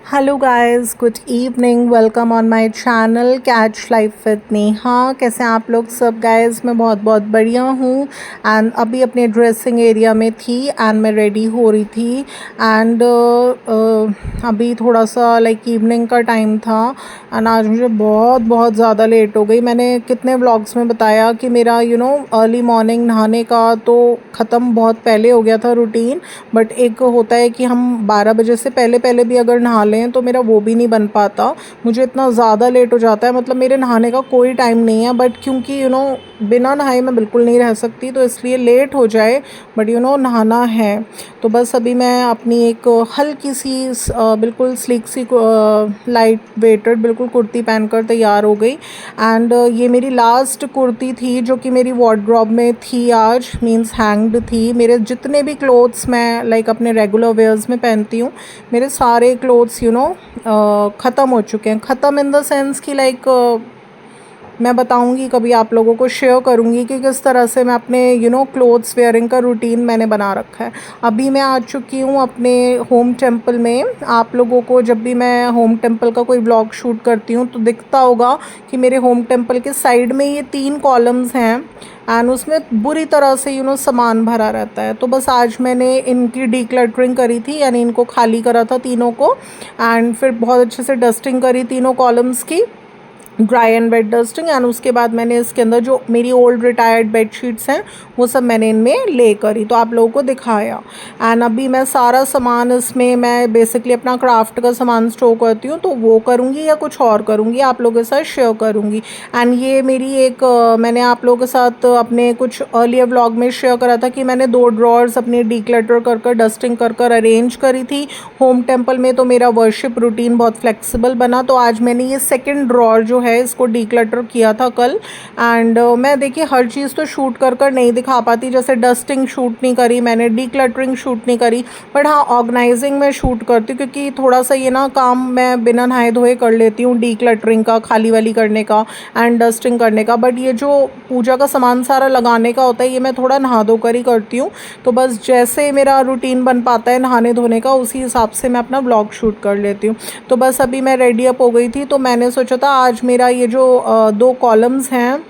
Hello guys, good evening. Welcome on my channel catch life with Neha. कैसे हैं आप लोग सब गाइस? मैं बहुत बहुत बढ़िया हूँ। एंड अभी अपने ड्रेसिंग एरिया में थी एंड मैं रेडी हो रही थी। एंड अभी थोड़ा सा लाइक इवनिंग का टाइम था एंड आज मुझे बहुत बहुत ज़्यादा लेट हो गई। मैंने कितने व्लॉग्स में बताया कि मेरा अर्ली मॉर्निंग नहाने का तो ख़त्म बहुत पहले हो गया था रूटीन। बट एक होता है कि हम 12 बजे से पहले पहले भी अगर नहा लें तो मेरा वो भी नहीं बन पाता। मुझे इतना ज़्यादा लेट हो जाता है, मतलब मेरे नहाने का कोई टाइम नहीं है। बट क्योंकि बिना नहाए मैं बिल्कुल नहीं रह सकती, तो इसलिए लेट हो जाए बट नहाना है। तो बस अभी मैं अपनी एक हल्की सी बिल्कुल स्लीक सी लाइट वेटेड बिल्कुल कुर्ती पहनकर तैयार हो गई। एंड ये मेरी लास्ट कुर्ती थी जो कि मेरी वार्डरोब में थी, आज मींस हैंग्ड थी। मेरे जितने भी क्लोथ्स मैं लाइक अपने रेगुलर वेयर्स में पहनती हूँ, मेरे सारे क्लोथ्स ख़त्म हो चुके हैं। ख़त्म इन द सेंस कि लाइक मैं बताऊंगी, कभी आप लोगों को शेयर करूंगी कि किस तरह से मैं अपने क्लोथ्स वेयरिंग का रूटीन मैंने बना रखा है। अभी मैं आ चुकी हूँ अपने होम टेम्पल में। आप लोगों को जब भी मैं होम टेम्पल का कोई व्लॉग शूट करती हूँ तो दिखता होगा कि मेरे होम टेम्पल के साइड में ये 3 कॉलम्स हैं एंड उसमें बुरी तरह से सामान भरा रहता है। तो बस आज मैंने इनकी डीक्लटरिंग करी थी, यानी इनको खाली करा था तीनों को। एंड फिर बहुत अच्छे से डस्टिंग करी तीनों कॉलम्स की, dry and wet dusting. And उसके बाद मैंने इसके अंदर जो मेरी ओल्ड रिटायर्ड बेडशीट्स हैं वो सब मैंने इनमें ले करी, तो आप लोगों को दिखाया। एंड अभी मैं सारा सामान इसमें, मैं बेसिकली अपना क्राफ्ट का सामान स्टोर करती हूँ, तो वो करूँगी या कुछ और करूँगी आप लोगों के साथ शेयर करूँगी। एंड ये मेरी एक मैंने आप लोगों के साथ अपने कुछ अर्लियर व्लॉग में शेयर करा था कि मैंने 2 ड्रॉर्स अपनी डीक्लटर कर डस्टिंग कर अरेंज करी थी होम टेम्पल में। तो मेरा वर्शिप रूटीन बहुत फ्लेक्सिबल बना, तो आज मैंने ये सेकेंड ड्रॉर जो है इसको डीक्लटर किया था कल। एंड मैं देखिए हर चीज़ तो शूट कर नहीं दिखा पाती, जैसे डस्टिंग शूट नहीं करी मैंने, डीक्लटरिंग शूट नहीं करी। बट हाँ, ऑर्गेनाइजिंग में शूट करती हूँ क्योंकि थोड़ा सा ये ना काम मैं बिना नहाए धोए कर लेती हूँ, डीक्लटरिंग का, खाली वाली करने का एंड डस्टिंग करने का। बट ये जो पूजा का सामान सारा लगाने का होता है, ये मैं थोड़ा नहा धो कर ही करती हूँ। तो बस जैसे मेरा रूटीन बन पाता है नहाने धोने का, उसी हिसाब से मैं अपना ब्लॉग शूट कर लेती हूँ। तो बस अभी मैं रेडी अप हो गई थी, तो मैंने सोचा था आज मेरा ये जो 2 कॉलम्स हैं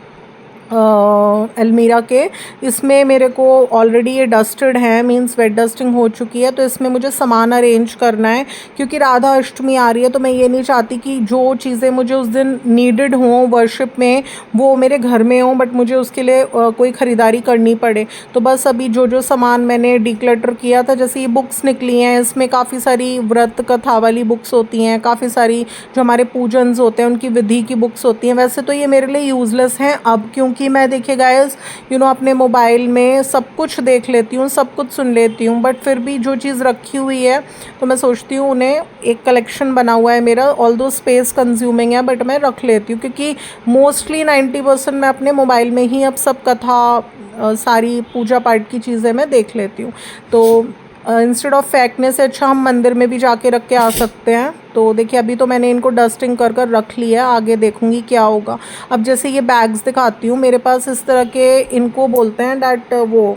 अलमीरा के, इसमें मेरे को ऑलरेडी ये डस्टेड है, मींस वेट डस्टिंग हो चुकी है। तो इसमें मुझे सामान अरेंज करना है क्योंकि राधा अष्टमी आ रही है, तो मैं ये नहीं चाहती कि जो चीज़ें मुझे उस दिन नीडेड हों वर्शिप में वो मेरे घर में हों, बट मुझे उसके लिए कोई ख़रीदारी करनी पड़े। तो बस अभी जो जो सामान मैंने डिक्लटर किया था, जैसे ये बुक्स निकली हैं, इसमें काफ़ी सारी व्रत कथा वाली बुक्स होती हैं, काफ़ी सारी जो हमारे पूजन्स होते हैं उनकी विधि की बुक्स होती हैं। वैसे तो ये मेरे लिए यूज़लेस हैं अब, क्योंकि कि मैं देखिए गाइस अपने मोबाइल में सब कुछ देख लेती हूँ, सब कुछ सुन लेती हूँ, बट फिर भी जो चीज़ रखी हुई है तो मैं सोचती हूँ उन्हें, एक कलेक्शन बना हुआ है मेरा, ऑल दो स्पेस कंज्यूमिंग है बट मैं रख लेती हूँ क्योंकि मोस्टली 90% मैं अपने मोबाइल में ही अब सब कथा सारी पूजा पाठ की चीज़ें मैं देख लेती हूँ। तो इंस्टेड ऑफ फेंकने से अच्छा हम मंदिर में भी जाके रख के आ सकते हैं। तो देखिए अभी तो मैंने इनको डस्टिंग कर रख लिया है, आगे देखूंगी क्या होगा। अब जैसे ये बैग्स दिखाती हूँ, मेरे पास इस तरह के, इनको बोलते हैं डैट वो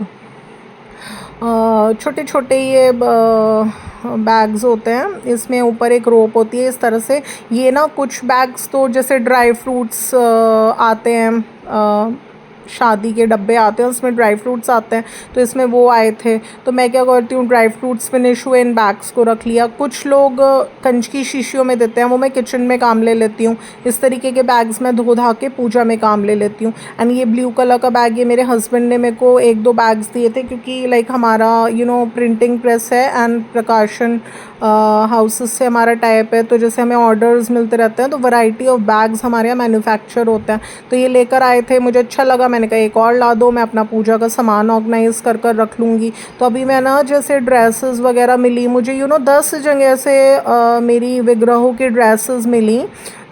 छोटे छोटे ये बैग्स होते हैं, इसमें ऊपर एक रोप होती है इस तरह से। ये ना कुछ बैग्स तो जैसे ड्राई फ्रूट्स आते हैं, शादी के डब्बे आते हैं उसमें ड्राई फ्रूट्स आते हैं, तो इसमें वो आए थे। तो मैं क्या करती हूँ, ड्राई फ्रूट्स फिनिश हुए, इन बैग्स को रख लिया। कुछ लोग कंच की शीशियों में देते हैं, वो मैं किचन में काम ले लेती हूँ। इस तरीके के बैग्स मैं धो धा के पूजा में काम ले लेती हूँ। एंड ये ब्लू कलर का बैग, ये मेरे हस्बैंड ने मेरे को 1-2 बैग्स दिए थे क्योंकि लाइक हमारा प्रिंटिंग प्रेस है एंड प्रकाशन हाउसेस से हमारा टाइप है, तो जैसे हमें ऑर्डर्स मिलते रहते हैं तो वैरायटी ऑफ बैग्स हमारे यहाँ मैन्युफैक्चर होते हैं। तो ये लेकर आए थे, मुझे अच्छा लगा, मैंने कहा एक और ला दो, मैं अपना पूजा का सामान ऑर्गेनाइज कर रख लूँगी। तो अभी मैं ना जैसे ड्रेसेस वगैरह मिली मुझे 10 जगह से मेरी विग्रहों की ड्रेसेस मिली,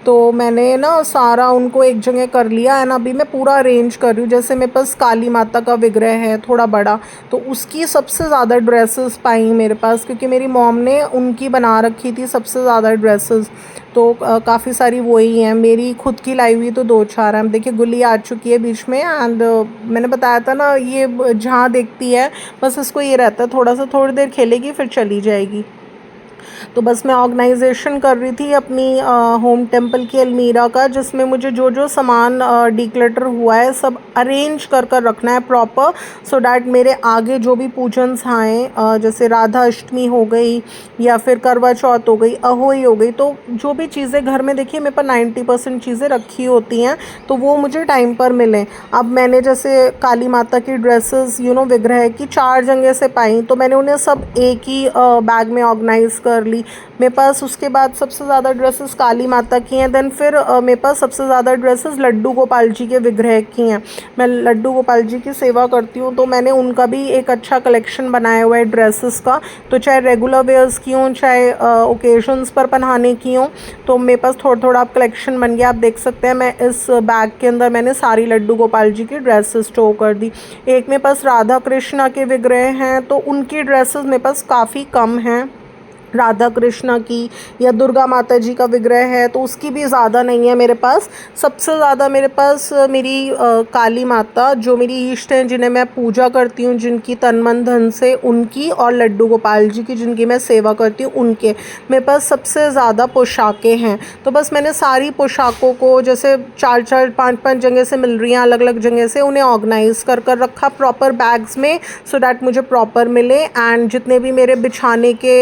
तो मैंने ना सारा उनको एक जगह कर लिया है ना। अभी मैं पूरा अरेंज कर रही हूँ। जैसे मेरे पास काली माता का विग्रह है थोड़ा बड़ा, तो उसकी सबसे ज़्यादा ड्रेसेस पाई मेरे पास क्योंकि मेरी मॉम ने उनकी बना रखी थी सबसे ज़्यादा ड्रेसेस। तो काफ़ी सारी वही हैं, मेरी खुद की लाई हुई तो 2-4 हैं। देखिए गुल्ली आ चुकी है बीच में एंड मैंने बताया था ना, ये जहाँ देखती है बस इसको ये रहता है थोड़ा सा, थोड़ी देर खेलेगी फिर चली जाएगी। तो बस मैं ऑर्गेनाइजेशन कर रही थी अपनी होम टेम्पल की अलमीरा का, जिसमें मुझे जो जो सामान डिक्लटर हुआ है सब अरेंज कर कर रखना है प्रॉपर, सो डैट मेरे आगे जो भी पूजन्स आएँ, जैसे राधा अष्टमी हो गई या फिर करवा चौथ हो गई, अहोई हो गई, तो जो भी चीज़ें घर में देखिए मेरे पास 90% चीज़ें रखी होती हैं, तो वो मुझे टाइम पर मिलें। अब मैंने जैसे काली माता की ड्रेसेस विग्रह की 4 जगह से पाई, तो मैंने उन्हें सब एक ही बैग में ऑर्गेनाइज़ कर ली। मेरे पास उसके बाद सबसे ज़्यादा ड्रेसेस काली माता की हैं, देन फिर मेरे पास सबसे ज़्यादा ड्रेसेस लड्डू गोपाल जी के विग्रह की हैं। मैं लड्डू गोपाल जी की सेवा करती हूँ, तो मैंने उनका भी एक अच्छा कलेक्शन बनाया हुआ है ड्रेसेस का, तो चाहे रेगुलर वेयर्स की हों, चाहे ओकेजन्स पर पहनाने की हों, तो मेरे पास थोड़ा थोड़ा अब कलेक्शन बन गया। आप देख सकते हैं मैं इस बैग के अंदर मैंने सारी लड्डू गोपाल जी की ड्रेसेस स्टोर कर दी। एक मेरे पास राधा कृष्णा के विग्रह हैं, तो उनकी ड्रेसेस मेरे पास काफ़ी कम हैं। राधा कृष्णा की या दुर्गा माता जी का विग्रह है तो उसकी भी ज़्यादा नहीं है मेरे पास। सबसे ज़्यादा मेरे पास मेरी काली माता जो मेरी इष्ट हैं, जिन्हें मैं पूजा करती हूँ, जिनकी तन मन धन से, उनकी, और लड्डू गोपाल जी की जिनकी मैं सेवा करती हूँ, उनके मेरे पास सबसे ज़्यादा पोशाकें हैं। तो बस मैंने सारी पोशाकों को जैसे 4-4 5-5 जगह से मिल रही हैं, अलग अलग जगह से, उन्हें ऑर्गेनाइज़ कर कर रखा प्रॉपर बैग्स में, सो डैट मुझे प्रॉपर मिले। एंड जितने भी मेरे बिछाने के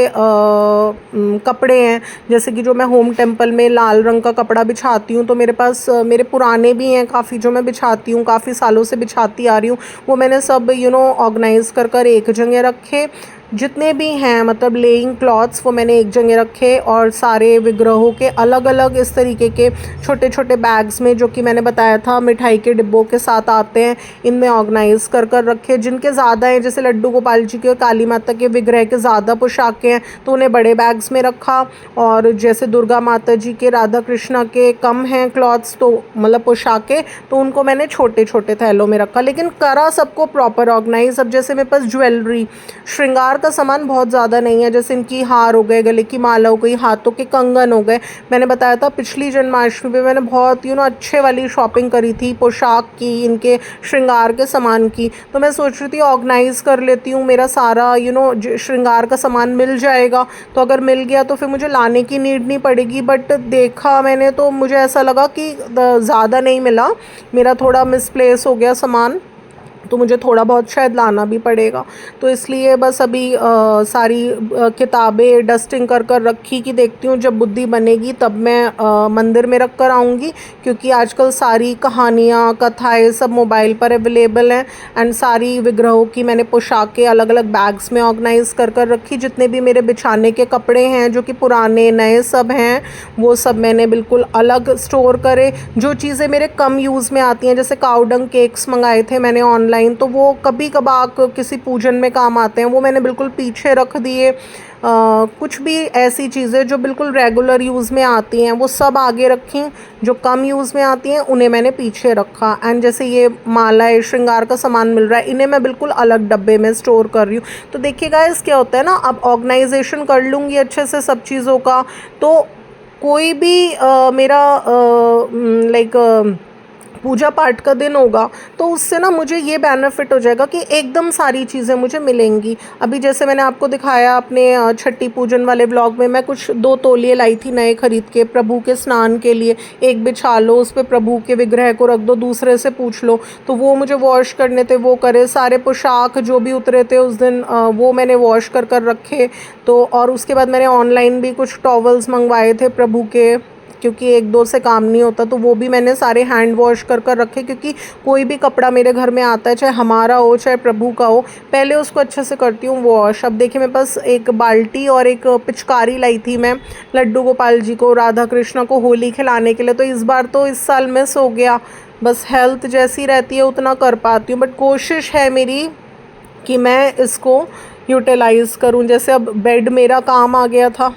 कपड़े हैं, जैसे कि जो मैं होम टेम्पल में लाल रंग का कपड़ा बिछाती हूँ, तो मेरे पास मेरे पुराने भी हैं काफ़ी, जो मैं बिछाती हूँ, काफ़ी सालों से बिछाती आ रही हूँ, वो मैंने सब ऑर्गेनाइज़ कर कर एक जगह रखे। जितने भी हैं मतलब लेइंग क्लॉथ्स, वो मैंने एक जगह रखे, और सारे विग्रहों के अलग अलग इस तरीके के छोटे छोटे बैग्स में, जो कि मैंने बताया था मिठाई के डिब्बों के साथ आते हैं, इनमें ऑर्गेनाइज़ कर कर रखे। जिनके ज़्यादा हैं, जैसे लड्डू गोपाल जी के और काली माता के विग्रह के ज़्यादा पोशाकें हैं, तो उन्हें बड़े बैग्स में रखा, और जैसे दुर्गा माता जी के, राधा कृष्णा के कम हैं क्लॉथ्स, तो मतलब पोशाकें, तो उनको मैंने छोटे छोटे थैलों में रखा, लेकिन करा सबको प्रॉपर ऑर्गेनाइज। अब जैसे मेरे पास ज्वेलरी श्रृंगार का सामान बहुत ज़्यादा नहीं है, जैसे इनकी हार हो गए, गले की माला हो गई, हाथों के कंगन हो गए। मैंने बताया था पिछली जन्माष्टमी पे मैंने बहुत अच्छे वाली शॉपिंग करी थी पोशाक की, इनके श्रृंगार के सामान की, तो मैं सोच रही थी ऑर्गेनाइज़ कर लेती हूँ, मेरा सारा श्रृंगार का सामान मिल जाएगा, तो अगर मिल गया तो फिर मुझे लाने की नीड नहीं पड़ेगी। बट देखा मैंने तो मुझे ऐसा लगा कि ज़्यादा नहीं मिला, मेरा थोड़ा मिसप्लेस हो गया सामान, तो मुझे थोड़ा बहुत शायद लाना भी पड़ेगा। तो इसलिए बस अभी सारी किताबें डस्टिंग कर कर रखी कि देखती हूँ जब बुद्धि बनेगी तब मैं मंदिर में रख कर आऊँगी, क्योंकि आजकल सारी कहानियाँ, कथाएँ सब मोबाइल पर अवेलेबल हैं। एंड सारी विग्रहों की मैंने पोशाकें अलग अलग बैग्स में ऑर्गेनाइज़ कर कर रखी। जितने भी मेरे बिछाने के कपड़े हैं, जो कि पुराने नए सब हैं, वो सब मैंने बिल्कुल अलग स्टोर करे। जो चीज़ें मेरे कम यूज़ में आती हैं, जैसे काउडंग केक्स मंगाए थे मैंने ऑनलाइन, तो वो कभी कभार किसी पूजन में काम आते हैं, वो मैंने बिल्कुल पीछे रख दिए। कुछ भी ऐसी चीज़ें जो बिल्कुल रेगुलर यूज़ में आती हैं वो सब आगे रखी, जो कम यूज़ में आती हैं उन्हें मैंने पीछे रखा। एंड जैसे ये मालाएं, श्रृंगार का सामान मिल रहा है, इन्हें मैं बिल्कुल अलग डब्बे में स्टोर कर रही हूँ। तो देखिएगा इस क्या होता है ना, अब ऑर्गेनाइजेशन कर लूँगी अच्छे से सब चीज़ों का, तो कोई भी मेरा लाइक पूजा पाठ का दिन होगा, तो उससे ना मुझे ये बेनिफिट हो जाएगा कि एकदम सारी चीज़ें मुझे मिलेंगी। अभी जैसे मैंने आपको दिखाया अपने छठी पूजन वाले व्लॉग में, मैं कुछ 2 तौलिए लाई थी नए खरीद के प्रभु के स्नान के लिए। एक बिछा लो, उस पर प्रभु के विग्रह को रख दो, दूसरे से पूछ लो, तो वो मुझे वॉश करने थे, वो करे। सारे पोशाक जो भी उतरे थे उस दिन वो मैंने वॉश कर कर रखे। तो और उसके बाद मैंने ऑनलाइन भी कुछ टॉवल्स मंगवाए थे प्रभु के, क्योंकि 1-2 से काम नहीं होता, तो वो भी मैंने सारे हैंड वॉश कर कर रखे। क्योंकि कोई भी कपड़ा मेरे घर में आता है, चाहे हमारा हो चाहे प्रभु का हो, पहले उसको अच्छे से करती हूँ वॉश। अब देखिए मेरे पास एक बाल्टी और एक पिचकारी लाई थी मैं लड्डू गोपाल जी को, राधा कृष्णा को होली खिलाने के लिए, तो इस बार तो इस साल मिस हो गया। बस हेल्थ जैसी रहती है उतना कर पाती हूँ, बट कोशिश है मेरी कि मैं इसको यूटिलाइज़ करूँ। जैसे अब बेड मेरा काम आ गया था,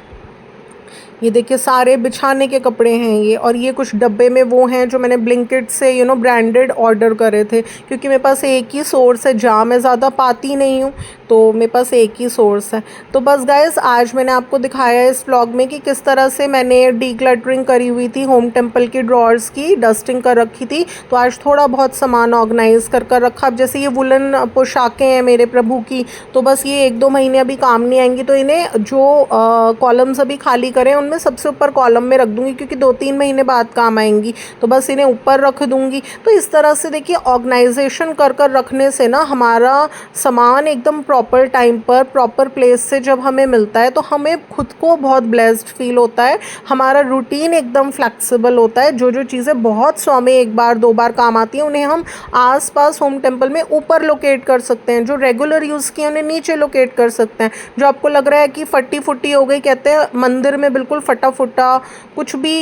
ये देखिए सारे बिछाने के कपड़े हैं ये, और ये कुछ डब्बे में वो हैं जो मैंने ब्लिंकिट से ब्रांडेड ऑर्डर करे थे, क्योंकि मेरे पास एक ही सोर्स है, जहाँ मैं ज़्यादा पाती नहीं हूँ, तो मेरे पास एक ही सोर्स है। तो बस गाइस, आज मैंने आपको दिखाया इस व्लॉग में कि किस तरह से मैंने डीक्लटरिंग करी हुई थी, होम टेम्पल की ड्रॉर्स की डस्टिंग कर रखी थी। तो आज थोड़ा बहुत सामान ऑर्गेनाइज कर रखा। अब जैसे ये वुलन पोशाकें हैं मेरे प्रभु की, तो बस ये 1-2 महीने अभी काम नहीं आएंगी, तो इन्हें जो कॉलम्स अभी खाली करें उनमें सबसे ऊपर कॉलम में रख दूँगी, क्योंकि 2-3 महीने बाद काम आएंगी, तो बस इन्हें ऊपर रख दूँगी। तो इस तरह से देखिए ऑर्गेनाइजेशन कर रखने से ना हमारा सामान एकदम प्रॉपर टाइम पर प्रॉपर प्लेस से जब हमें मिलता है, तो हमें खुद को बहुत ब्लेस्ड फील होता है। हमारा रूटीन एकदम फ्लेक्सिबल होता है। जो जो चीज़ें बहुत 100 में 1 बार 2 बार काम आती हैं, उन्हें हम आसपास होम टेम्पल में ऊपर लोकेट कर सकते हैं। जो रेगुलर यूज़ की उन्हें नीचे लोकेट कर सकते हैं। जो आपको लग रहा है कि फटी फुटी हो गई, कहते हैं मंदिर में बिल्कुल फटा फुटा कुछ भी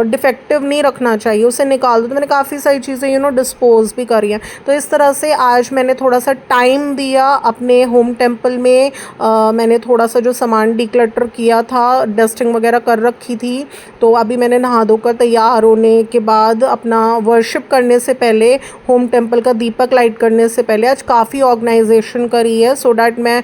डिफेक्टिव नहीं रखना चाहिए, उसे निकाल दो। तो मैंने काफ़ी सारी चीज़ें डिस्पोज भी करी हैं। तो इस तरह से आज मैंने थोड़ा सा टाइम दिया अपने होम टेम्पल में। मैंने थोड़ा सा जो सामान डिक्लटर किया था, डस्टिंग वगैरह कर रखी थी। तो अभी मैंने नहा धोकर तैयार होने के बाद अपना वर्शिप करने से पहले, होम टेम्पल का दीपक लाइट करने से पहले आज काफ़ी ऑर्गेनाइजेशन करी है, सो डैट मैं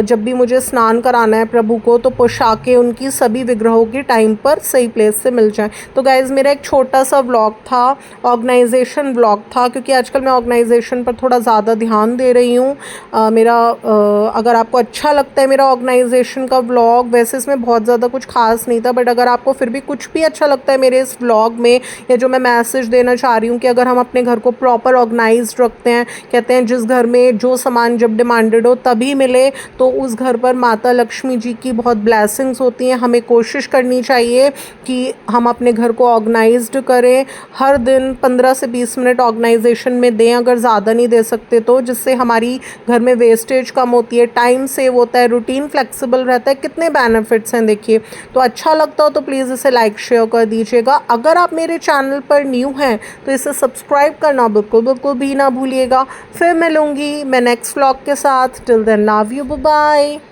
जब भी मुझे स्नान कराना है प्रभु को, तो पोशाकें उनकी सभी विग्रहों की टाइम पर सही प्लेस से मिल जाएं। तो गाइज़, मेरा एक छोटा सा व्लॉग था, ऑर्गेनाइजेशन व्लॉग था, क्योंकि आजकल मैं ऑर्गेनाइजेशन पर थोड़ा ज़्यादा ध्यान दे रही हूँ। अगर आपको अच्छा लगता है मेरा ऑर्गेनाइजेशन का व्लॉग, वैसे इसमें बहुत ज़्यादा कुछ खास नहीं था, बट अगर आपको फिर भी कुछ भी अच्छा लगता है मेरे इस व्लॉग में, या जो मैं मैसेज देना चाह रही हूँ कि अगर हम अपने घर को प्रॉपर ऑर्गेनाइज्ड रखते हैं, कहते हैं जिस घर में जो सामान जब डिमांडेड हो तभी मिले, तो उस घर पर माता लक्ष्मी जी की बहुत ब्लेसिंग्स होती हैं। हमें कोशिश करनी चाहिए कि हम अपने घर को ऑर्गेनाइज्ड करें। हर दिन 15 से 20 मिनट ऑर्गेनाइजेशन में दें, अगर ज़्यादा नहीं दे सकते तो, जिससे हमारी घर में वेस्टेज कम होती है, टाइम सेव होता है, रूटीन फ्लेक्सिबल रहता है। कितने बेनिफिट्स हैं देखिए। तो अच्छा लगता हो तो प्लीज़ इसे लाइक शेयर कर दीजिएगा। अगर आप मेरे चैनल पर न्यू हैं तो इसे सब्सक्राइब करना बिल्कुल भी ना भूलिएगा। फिर मिलूँगी मैं नेक्स्ट व्लॉग के साथ। Till then love you, bye bye.